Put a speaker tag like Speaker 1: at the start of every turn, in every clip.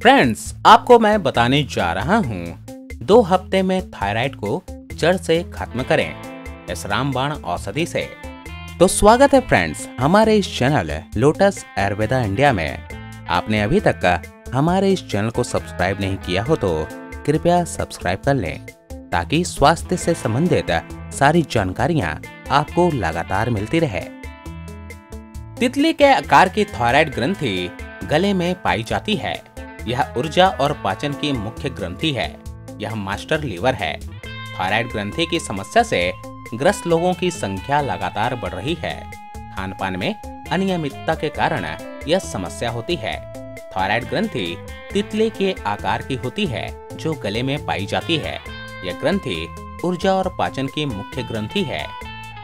Speaker 1: Friends, आपको मैं बताने जा रहा हूँ 2 हफ्ते में थायराइड को जड़ से खत्म करें इस रामबाण औषधि से। तो स्वागत है फ्रेंड्स हमारे इस चैनल लोटस आयुर्वेदा इंडिया में। आपने अभी तक हमारे इस चैनल को सब्सक्राइब नहीं किया हो तो कृपया सब्सक्राइब कर लें ताकि स्वास्थ्य से संबंधित सारी जानकारियाँ आपको लगातार मिलती रहे। तितली के आकार की थायराइड ग्रंथि गले में पाई जाती है। यह ऊर्जा और पाचन की मुख्य ग्रंथि है। यह मास्टर लीवर है। थायराइड ग्रंथि की समस्या से ग्रस्त लोगों की संख्या लगातार बढ़ रही है। खान पान में अनियमितता के कारण यह समस्या होती है। थायराइड ग्रंथि तितली के आकार की होती है जो गले में पाई जाती है। यह ग्रंथि ऊर्जा और पाचन की मुख्य ग्रंथि है।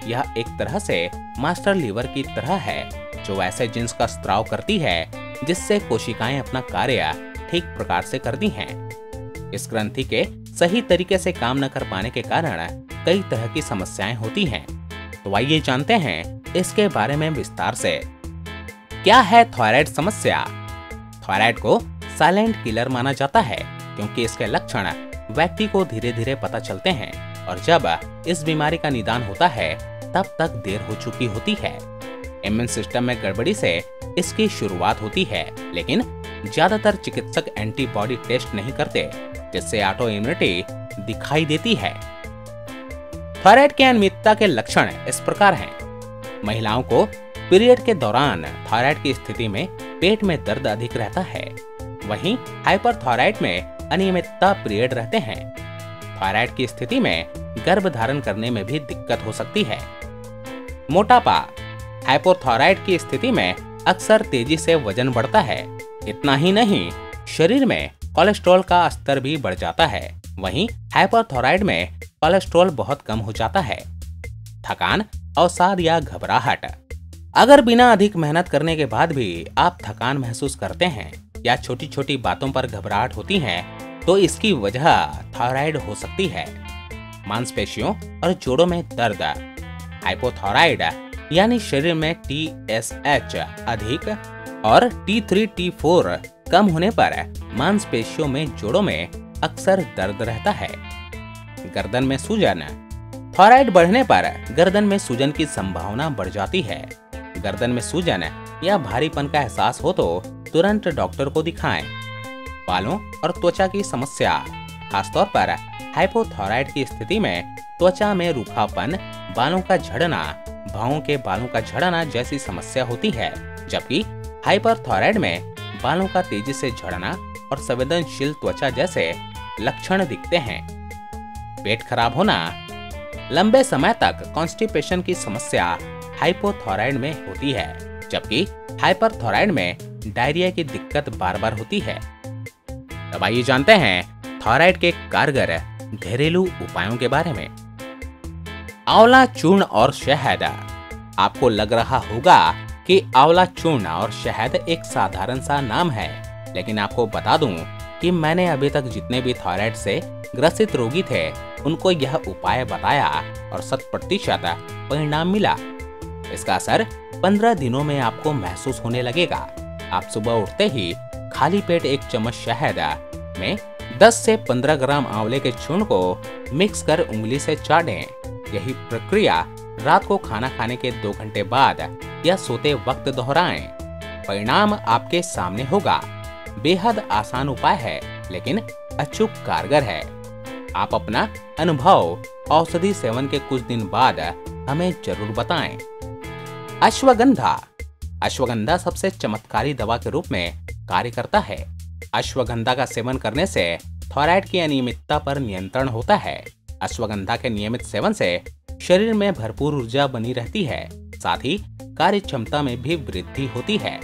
Speaker 1: यह एक तरह से मास्टर लीवर की तरह है जो ऐसे जिन्स का स्त्राव करती है जिससे कोशिकाएं अपना कार्य ठीक प्रकार से करती हैं। इस ग्रंथि के सही तरीके से काम न कर पाने के कारण कई तरह की समस्याएं होती हैं। तो आइए जानते हैं इसके बारे में विस्तार से। क्या है थायराइड समस्या? थायराइड को साइलेंट किलर माना जाता है क्योंकि इसके लक्षण व्यक्ति को धीरे धीरे पता चलते हैं और जब इस बीमारी का निदान होता है तब तक देर हो चुकी होती है। इम्यून सिस्टम में गड़बड़ी से इसकी शुरुआत होती है, लेकिन ज्यादातर चिकित्सक एंटीबॉडी टेस्ट नहीं करते जिससे ऑटो इम्यूनिटी दिखाई देती है। थायराइड की अनियमितता के लक्षण इस प्रकार हैं। महिलाओं को पीरियड के दौरान थायराइड की स्थिति में पेट में दर्द अधिक रहता है। वहीं हाइपरथायराइड में अनियमितता पीरियड रहते हैं। थायराइड की स्थिति में गर्भ धारण करने में भी दिक्कत हो सकती है। मोटापा। हाइपोथायराइड की स्थिति में अक्सर तेजी से वजन बढ़ता है। इतना ही नहीं, शरीर में कोलेस्ट्रॉल का स्तर भी बढ़ जाता है। वहीं हाइपरथायराइड में कोलेस्ट्रॉल बहुत कम हो जाता है। थकान, अवसाद या घबराहट। अगर बिना अधिक मेहनत करने के बाद भी आप थकान महसूस करते हैं या छोटी छोटी बातों पर घबराहट होती है तो इसकी वजह थायराइड हो सकती है। मांसपेशियों और जोड़ों में दर्द। हाइपोथायराइड यानी शरीर में TSH अधिक और T3, T4 कम होने पर मांसपेशियों में जोड़ों में अक्सर दर्द रहता है। गर्दन में सूजन। थायराइड बढ़ने पर गर्दन में सूजन की संभावना बढ़ जाती है। गर्दन में सूजन या भारीपन का एहसास हो तो तुरंत डॉक्टर को दिखाएं। बालों और त्वचा की समस्या। खासतौर पर हाइपोथायराइड की स्थिति में त्वचा में रूखापन, बालों का झड़ना, भौं के बालों का झड़ना जैसी समस्या होती है, जबकि हाइपरथायराइड में बालों का तेजी से झड़ना और संवेदनशील त्वचा जैसे लक्षण दिखते हैं। पेट खराब होना। लंबे समय तक कॉन्स्टिपेशन की समस्या हाइपोथायराइड में होती है, जबकि हाइपरथायराइड में डायरिया की दिक्कत बार बार होती है। अब आइए जानते हैं थायराइड के कारगर घरेलू उपायों के बारे में। आंवला चूर्ण और शहद। आपको लग रहा होगा कि आंवला चूर्ण और शहद एक साधारण सा नाम है, लेकिन आपको बता दूं कि मैंने अभी तक जितने भी थायराइड से ग्रसित रोगी थे उनको यह उपाय बताया और 100% परिणाम मिला। इसका असर 15 दिनों में आपको महसूस होने लगेगा। आप सुबह उठते ही खाली पेट 1 चम्मच शहद में 10 से 15 ग्राम आंवले के चूर्ण को मिक्स कर उंगली से चाटें। यही प्रक्रिया रात को खाना खाने के 2 घंटे बाद या सोते वक्त दोहराएं। परिणाम आपके सामने होगा। बेहद आसान उपाय है लेकिन अचूक कारगर है। आप अपना अनुभव औषधि सेवन के कुछ दिन बाद हमें जरूर बताएं। अश्वगंधा। अश्वगंधा सबसे चमत्कारी दवा के रूप में कार्य करता है। अश्वगंधा का सेवन करने से थायराइड की अनियमितता पर नियंत्रण होता है। अश्वगंधा के नियमित सेवन से शरीर में भरपूर ऊर्जा बनी रहती है, साथ ही कार्य क्षमता में भी वृद्धि होती है।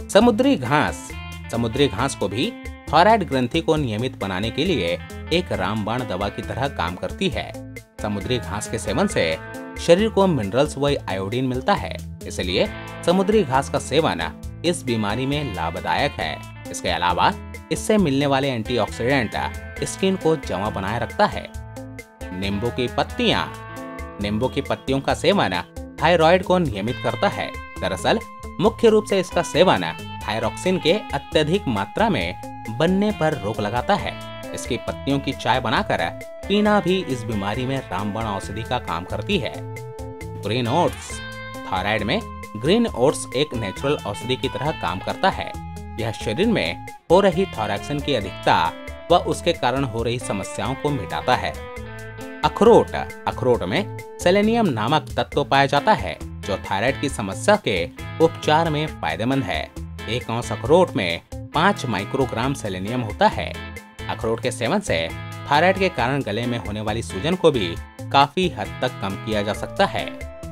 Speaker 1: समुद्री घास। समुद्री घास को भी थायराइड ग्रंथि को नियमित बनाने के लिए एक रामबाण दवा की तरह काम करती है। समुद्री घास के सेवन से शरीर को मिनरल्स व आयोडीन मिलता है, इसलिए समुद्री घास का सेवन इस बीमारी में लाभदायक है। इसके अलावा इससे मिलने वाले एंटीऑक्सीडेंट स्किन को जमा बनाए रखता है। नींबू की पत्तियां। नींबू की पत्तियों का सेवन थायराइड को नियमित करता है। दरअसल मुख्य रूप से इसका सेवन थायरॉक्सिन के अत्यधिक मात्रा में बनने पर रोक लगाता है। इसकी पत्तियों की चाय बनाकर पीना भी इस बीमारी में रामबाण औषधि का काम करती है। Green oats. थायराइड में ग्रीन ओट्स एक नेचुरल औषधि की तरह काम करता है। यह शरीर में हो रही थायरॉक्सिन की अधिकता व उसके कारण हो रही समस्याओं को मिटाता है। अखरोट। अखरोट में सेलेनियम नामक तत्व पाया जाता है जो थायराइड की समस्या के उपचार में फायदेमंद है। 1 औंस अखरोट में 5 माइक्रोग्राम सेलेनियम होता है। अखरोट के सेवन से थायराइड के कारण गले में होने वाली सूजन को भी काफी हद तक कम किया जा सकता है।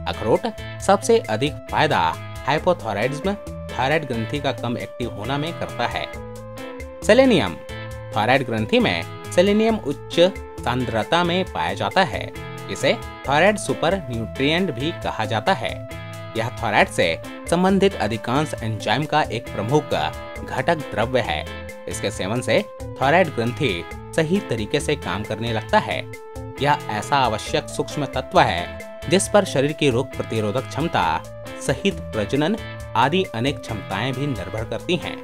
Speaker 1: अखरोट सबसे अधिक फायदा हाइपोथायराइडिज्म, थायराइड ग्रंथि का कम एक्टिव होना में करता है। सेलेनियम। थायराइड ग्रंथि में सेलेनियम उच्च सांद्रता में पाया जाता है। इसे थायराइड सुपर न्यूट्रिएंट भी कहा जाता है। यह थायराइड से संबंधित अधिकांश एंजाइम का एक प्रमुख घटक द्रव्य है। इसके सेवन से थायराइड ग्रंथि सही तरीके से काम करने लगता है। यह ऐसा आवश्यक सूक्ष्म तत्व है जिस पर शरीर की रोग प्रतिरोधक क्षमता सहित प्रजनन आदि अनेक क्षमताएं भी निर्भर करती हैं।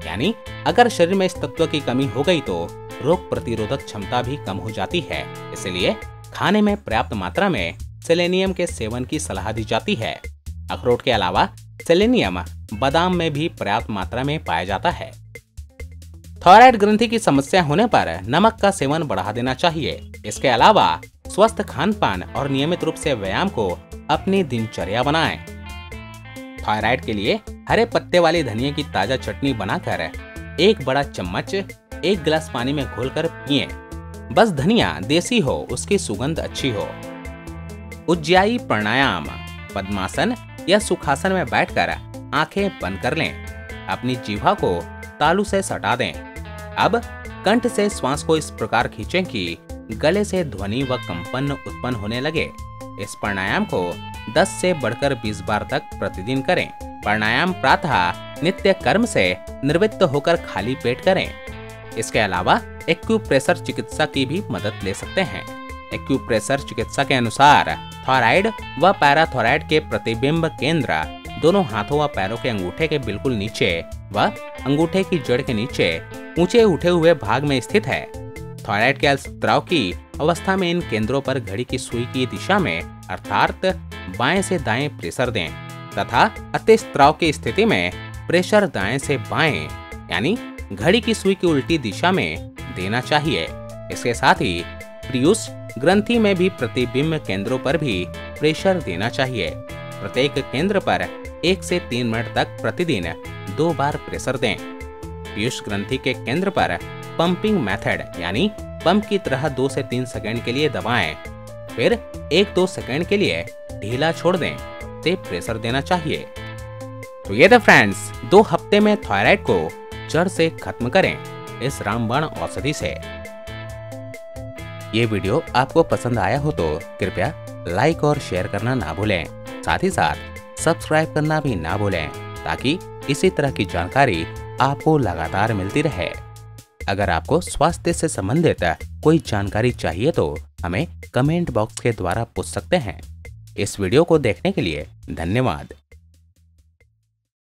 Speaker 1: यानी अगर शरीर में इस तत्व की कमी हो गई तो रोग प्रतिरोधक क्षमता भी कम हो जाती है। इसलिए खाने में पर्याप्त मात्रा में सेलेनियम के सेवन की सलाह दी जाती है। अखरोट के अलावा सेलेनियम बादाम में भी पर्याप्त मात्रा में पाया जाता है। थायराइड ग्रंथि की समस्या होने पर नमक का सेवन बढ़ा देना चाहिए। इसके अलावा स्वस्थ खान पान और नियमित रूप से व्यायाम को अपनी दिनचर्या बनाएं। थायराइड के लिए हरे पत्ते वाली धनिया की ताजा चटनी बनाकर 1 बड़ा चम्मच 1 गिलास पानी में घोलकर पिएं। बस धनिया देसी हो, उसकी सुगंध अच्छी हो। उज्जाई प्राणायाम। पद्मासन या सुखासन में बैठकर आंखें बंद कर लें। अपनी जीवा को तालू से सटा दें। अब कंठ से श्वास को इस प्रकार खींचें कि गले से ध्वनि व कंपन उत्पन्न होने लगे। इस प्राणायाम को 10 से बढ़कर 20 बार तक प्रतिदिन करें। प्राणायाम प्रातः नित्य कर्म से निवृत्त होकर खाली पेट करें। इसके अलावा एक्यूप्रेशर चिकित्सा की भी मदद ले सकते हैं। एक्यूप्रेशर चिकित्सा के अनुसार थायराइड व पैराथायराइड के प्रतिबिंब केंद्र दोनों हाथों व पैरों के अंगूठे के बिल्कुल नीचे व अंगूठे की जड़ के नीचे ऊंचे उठे हुए भाग में स्थित है। थायराइड के स्त्राव की अवस्था में इन केंद्रों पर घड़ी की सुई की दिशा में अर्थात बाएं से दाएं प्रेशर दें तथा अतिस्त्राव की स्थिति में प्रेशर दाएं से बाएं यानी घड़ी की सुई की उल्टी दिशा में देना चाहिए। इसके साथ ही प्रियुस ग्रंथि में भी प्रतिबिंब केंद्रों पर भी प्रेशर देना चाहिए। प्रत्येक केंद्र पर 1 से 3 मिनट तक प्रतिदिन 2 बार प्रेशर दें। पीयूष ग्रंथि के केंद्र पर पंपिंग मेथड यानी पंप की तरह 2 से 3 सेकंड के लिए दबाएं, फिर 1-2 सेकंड के लिए ढीला छोड़ दें से प्रेशर देना चाहिए। तो ये थे फ्रेंड्स 2 हफ्ते में थायराइड को जड़ से खत्म करें इस रामबाण औषधि से। ये वीडियो आपको पसंद आया हो तो कृपया लाइक और शेयर करना ना भूलें। साथ ही साथ सब्सक्राइब करना भी ना भूलें ताकि इसी तरह की जानकारी आपको लगातार मिलती रहे। अगर आपको स्वास्थ्य से संबंधित कोई जानकारी चाहिए तो हमें कमेंट बॉक्स के द्वारा पूछ सकते हैं। इस वीडियो को देखने के लिए धन्यवाद।